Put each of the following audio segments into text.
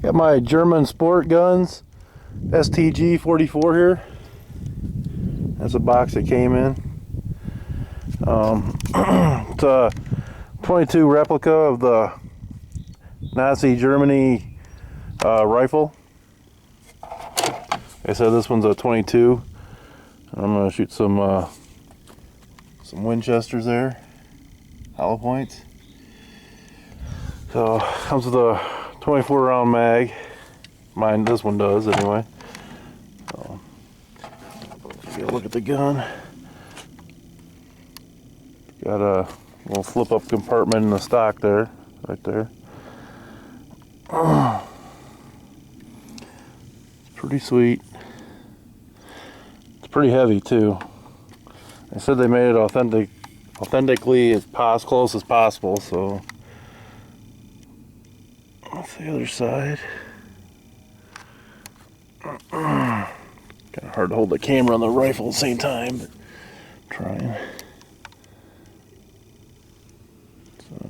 Got my German Sport Guns STG-44 here. That's a box that came in. It's a 22 replica of the Nazi Germany rifle. Like I said, this one's a 22. I'm gonna shoot some Winchesters there, hollow points. So comes with a 24 round mag. This one does anyway. So get a look at the gun. Got a little flip up compartment in the stock there, right there. It's pretty sweet. It's pretty heavy too. They said they made it authentically as close as possible, so that's the other side. Kind of hard to hold the camera on the rifle at the same time, but I'm trying. So,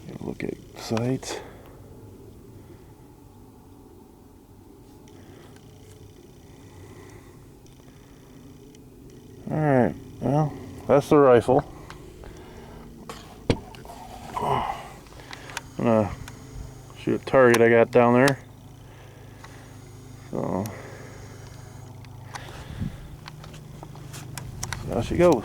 get a look at sights. Alright, well, that's the rifle. I'm gonna shoot a target I got down there. So, there she goes.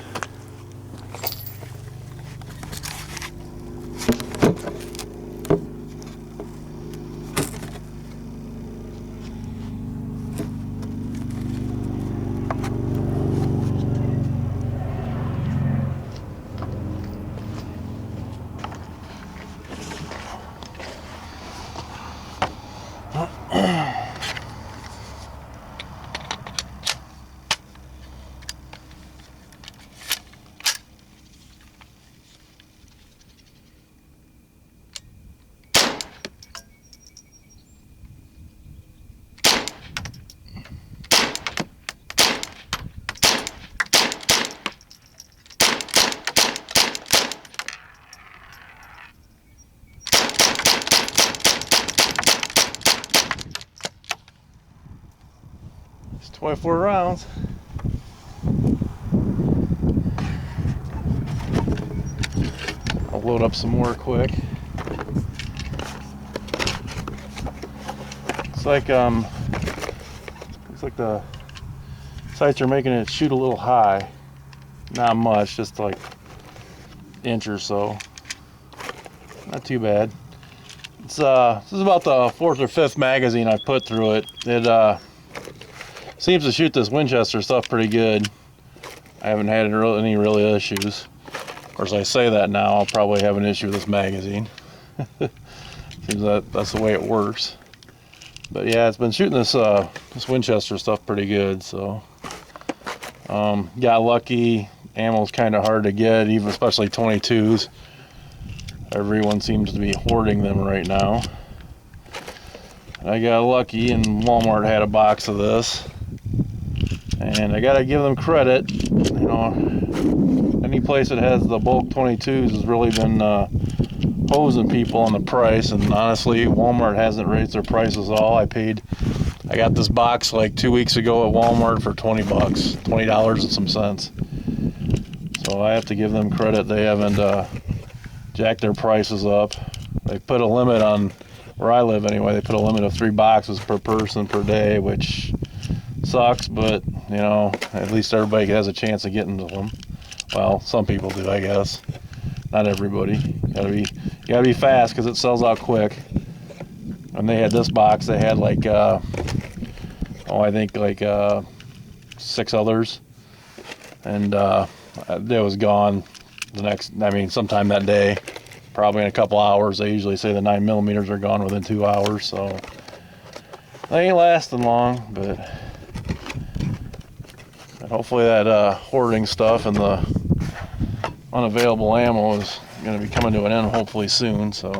It's 24 rounds. I'll load up some more quick. It's like the sights are making it shoot a little high. Not much, just like an inch or so. Not too bad. It's this is about the 4th or 5th magazine I put through it. It seems to shoot this Winchester stuff pretty good. I haven't had any real issues. Of course, I say that now, I'll probably have an issue with this magazine. Seems that's the way it works. But yeah, it's been shooting this Winchester stuff pretty good. So got lucky. Ammo's kind of hard to get, even especially 22s. Everyone seems to be hoarding them right now. I got lucky, and Walmart had a box of this. And I gotta give them credit, you know, any place that has the bulk 22s has really been hosing people on the price, and honestly, Walmart hasn't raised their prices at all. I got this box like 2 weeks ago at Walmart for $20, $20 and some cents. So I have to give them credit. They haven't jacked their prices up. They put a limit on, where I live anyway, they put a limit of 3 boxes per person per day, which sucks, but you know, at least everybody has a chance of getting to them. Well, some people do, I guess. Not everybody. You gotta be fast because it sells out quick. When they had this box, they had like I think like 6 others, and it was gone sometime that day, probably in a couple hours. They usually say the 9mm are gone within 2 hours, so they ain't lasting long, but hopefully that hoarding stuff and the unavailable ammo is going to be coming to an end hopefully soon. So,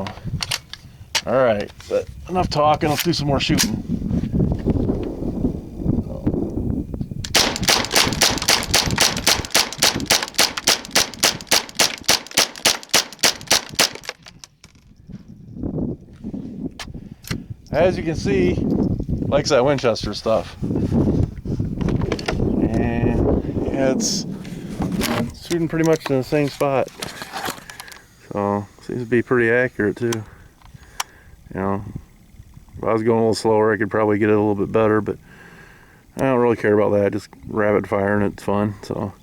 all right, but enough talking. Let's do some more shooting. as you can see, likes that Winchester stuff. And yeah, it's shooting pretty much in the same spot. So seems to be pretty accurate too. You know, if I was going a little slower, I could probably get it a little bit better, but I don't really care about that. Just rapid firing, it's fun. So,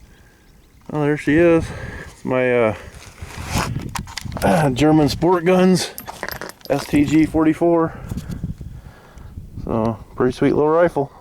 oh, there she is. It's my German Sport Guns STG-44. So, pretty sweet little rifle.